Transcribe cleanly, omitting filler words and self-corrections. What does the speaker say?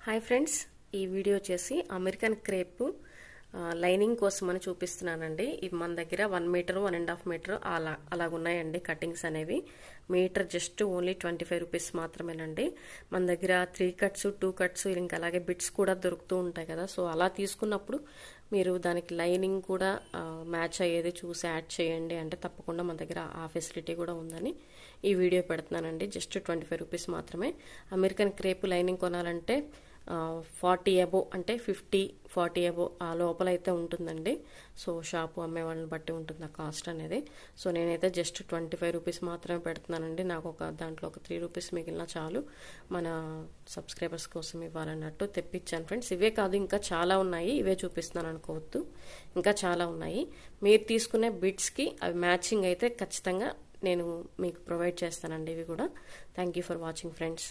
Hi friends, ఈ video వచ్చేసి American crepe lining కోసం అని చూపిస్తున్నానండి. ఇవి మన దగ్గర 1 మీటర్ 1.5 మీటర్ అలాగున్నాయండి కటింగ్స్ అనేవి. మీటర్ జస్ట్ ఓన్లీ 25 రూపీస్ మాత్రమేనండి. మన దగ్గర 3 కట్స్ 2 కట్స్ ఇంకా అలాగే బిట్స్ కూడా దొరుకుతూ ఉంటాయి కదా. సో అలా తీసుకున్నప్పుడు మీరు దానికి లైనింగ్ కూడా మ్యాచ్ అయ్యేది చూసి యాడ్ చేయండి అంటే తప్పకుండా మన దగ్గర ఆ ఫెసిలిటీ కూడా ఉందని ఈ వీడియో పెడుతున్నానండి. జస్ట్ 25 రూపీస్ మాత్రమే. అమెరికన్ క్రేప్ లైనింగ్ కొనాలంటే 40 అబో అంటే 50-40 అబో ఆ లోపల అయితే ఉంటుందండి. సో షాపు అమ్మే వాళ్ళని బట్టి ఉంటుంది ఆ కాస్ట్ అనేది. సో నేనైతే జస్ట్ 25 రూపీస్ మాత్రమే పెడుతున్నానండి. నాకు దాంట్లో ఒక 3 రూపీస్ మిగిలిన చాలు మన సబ్స్క్రైబర్స్ కోసం ఇవ్వాలన్నట్టు తెప్పించాను ఫ్రెండ్స్. ఇవే కాదు ఇంకా చాలా ఉన్నాయి, ఇవే చూపిస్తున్నాను అనుకోవద్దు, ఇంకా చాలా ఉన్నాయి. మీరు తీసుకునే బిట్స్కి అవి మ్యాచింగ్ అయితే ఖచ్చితంగా నేను మీకు ప్రొవైడ్ చేస్తానండి. ఇవి కూడా. Thank you for watching friends.